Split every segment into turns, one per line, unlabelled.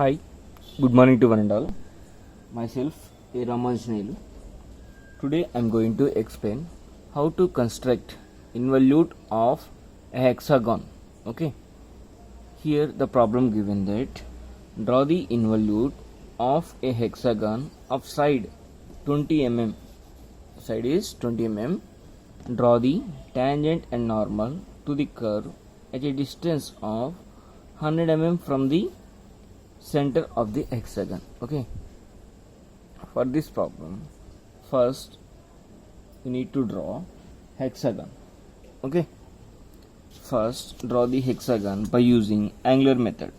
Hi, good morning to one and all. Myself, A. Ramanjnelu. Today I am going to explain how to construct involute of a hexagon. Okay. Here the problem given that draw the involute of a hexagon of side 20 mm. Side is 20 mm. Draw the tangent and normal to the curve at a distance of 100 mm from the center of the hexagon. Okay, for this problem first we need to draw hexagon. Okay, first draw the hexagon by using angular method.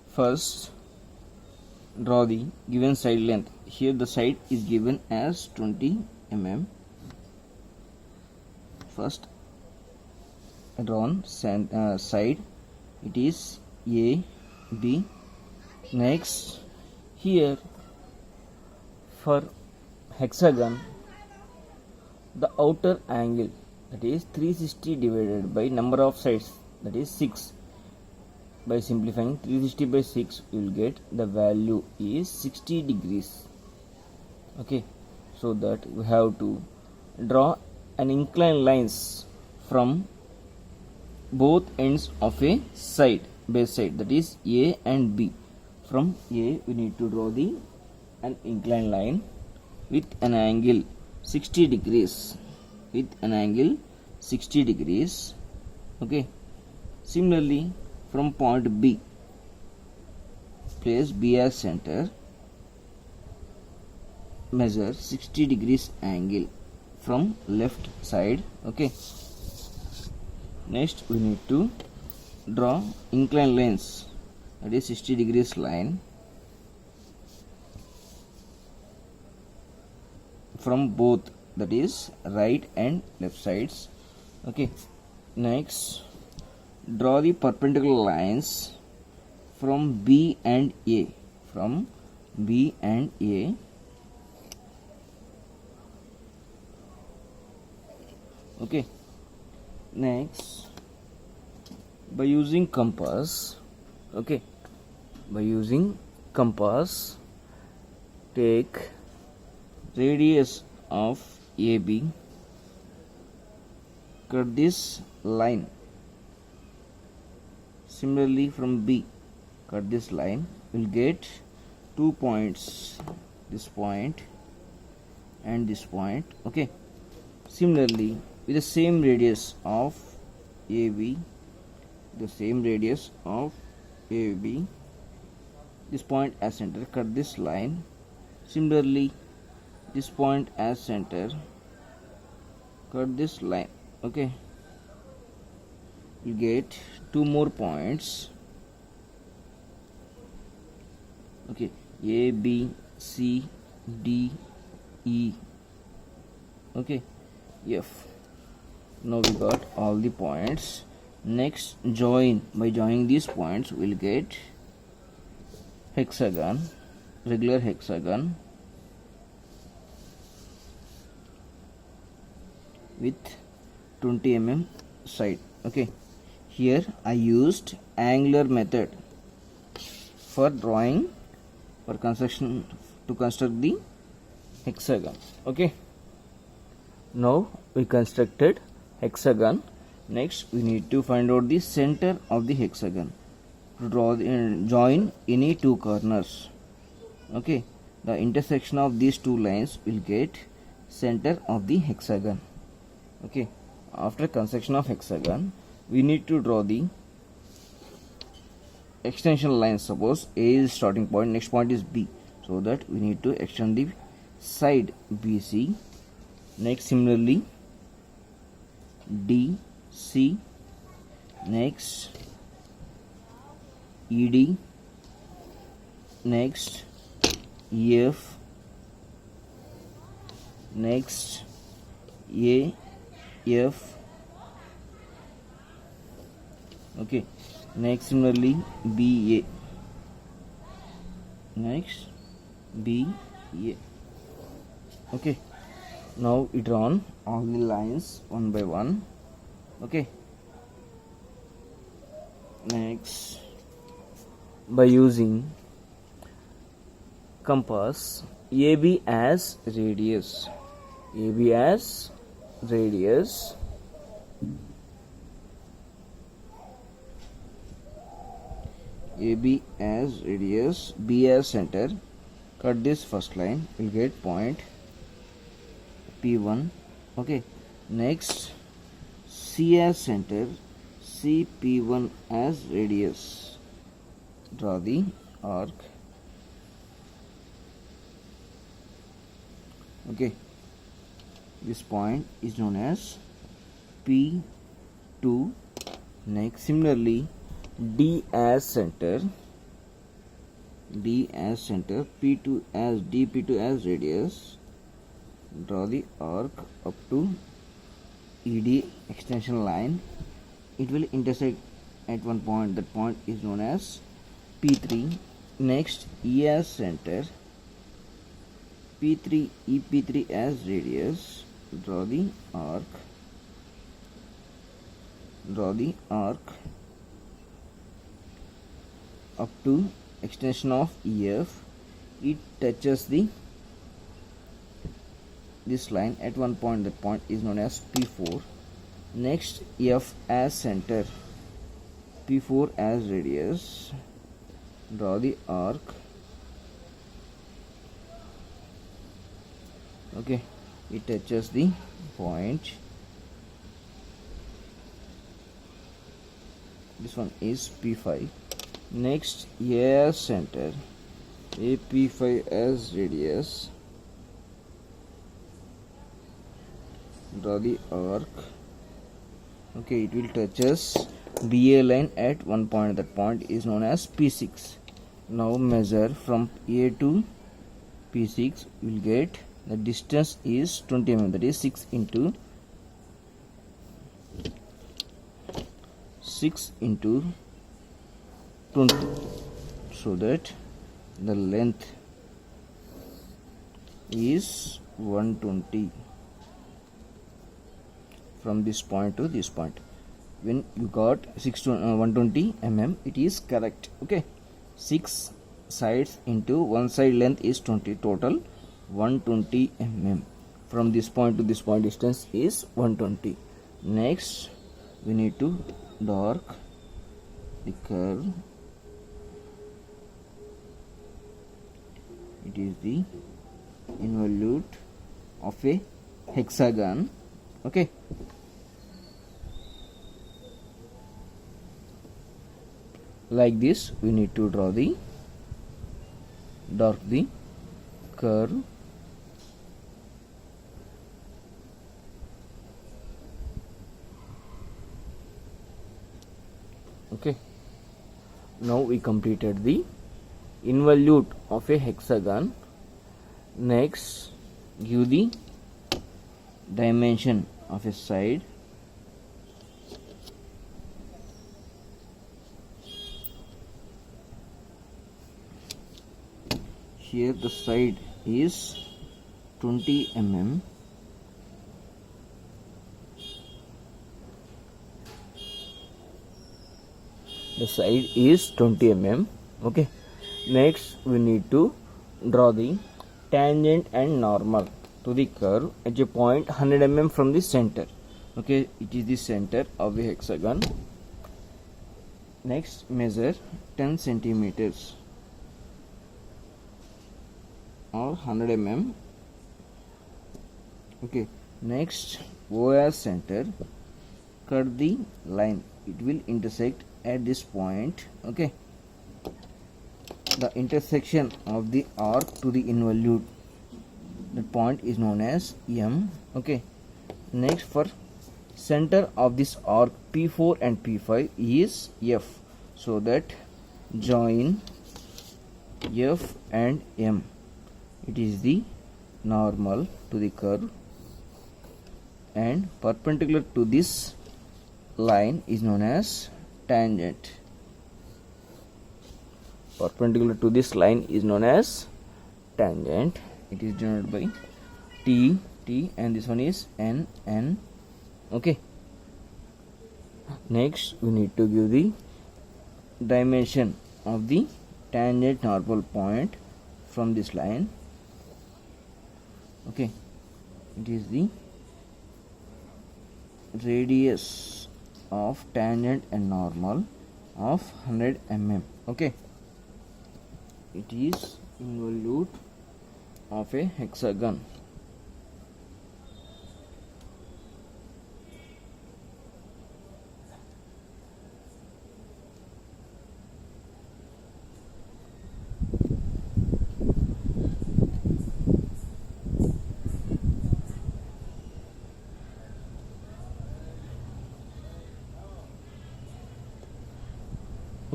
First draw the given side length. Here the side is given as 20 mm. First drawn side, it is A, B. Next, here for hexagon, the outer angle, that is 360 divided by number of sides, that is 6. By simplifying 360 by 6, you will get the value is 60 degrees. Okay, so that we have to draw an inclined lines from both ends of a side, base side, that is A and B. From A we need to draw an inclined line with an angle 60 degrees. Okay, similarly from point B, place B as center, measure 60 degrees angle from left side. Okay, next we need to draw inclined lines, that is 60 degrees line from both, that is right and left sides. Okay, next draw the perpendicular lines from B and A. Okay, next by using compass, take radius of AB, cut this line. Similarly from B, cut this line, will get 2 points, this point and this point. Okay, similarly with the same radius of AB, this point as center, cut this line. Similarly this point as center, cut this line. Okay, you get 2 more points. Okay, A, B, C, D, E. Okay, F. Now we got all the points. Next join. By joining these points we will get hexagon, regular hexagon with 20 mm side. Okay, here I used angular method for drawing, for construction, to construct the hexagon. Okay, now we constructed hexagon. Next we need to find out the center of the hexagon. To draw join any two corners. Okay, the intersection of these two lines will get center of the hexagon. Okay, after construction of hexagon we need to draw the extension lines. Suppose A is starting point, next point is B, so that we need to extend the side BC. Next similarly D, C, next ED, next EF, next AF. Okay, next similarly BA, next BA. Okay, now we draw all the lines one by one. Okay, next by using compass AB as radius. AB as radius. AB as radius, B as center. Cut this first line, we'll get point P1. Okay, next C as center, C P1 as radius. Draw the arc. Okay, this point is known as P2. Next, similarly, D as center, D as center, P2 as DP2 as radius. Draw the arc up to ED extension line. It will intersect at one point. That point is known as P3. Next, E as center, P3 EP3 as radius. Draw the arc. Draw the arc up to extension of EF. It touches this line at one point. That point is known as P4. Next, F as center, P4 as radius. Draw the arc. Okay, it touches the point. This one is P5. Next, A as center, AP5 as radius. Draw the arc. Okay, it will touches BA line at one point. That point is known as P6. Now measure from A to P6. You will get the distance is 20 mm. That is 6 into 20, so that the length is 120 from this point to this point. When you got 120 mm, it is correct. Okay, 6 sides into one side length is 20, total 120 mm. From this point to this point distance is 120. Next, we need to dark the curve. It is the involute of a hexagon. Okay, like this we need to draw the dark the curve. Okay, now we completed the involute of a hexagon. Next, give the dimension of a side. Here the side is 20 mm. The side is 20 mm. Okay, next we need to draw the tangent and normal to the curve at a point 100 mm from the center. Okay, it is the center of the hexagon. Next, measure 10 centimeters or 100 mm. Okay, next, O as center, cut the line. It will intersect at this point. Okay, the intersection of the arc to the involute, that point is known as M. Okay, next, for center of this arc P4 and P5 is F, so that join F and M. It is the normal to the curve, and perpendicular to this line is known as tangent. Perpendicular to this line is known as tangent. It is denoted by T, and this one is N. Okay, next we need to give the dimension of the tangent normal point from this line. Okay, it is the radius of tangent and normal of 100 mm. Okay, it is involute of a hexagon.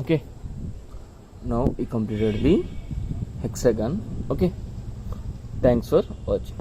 Okay, now we completed the hexagon. Okay, thanks for watching.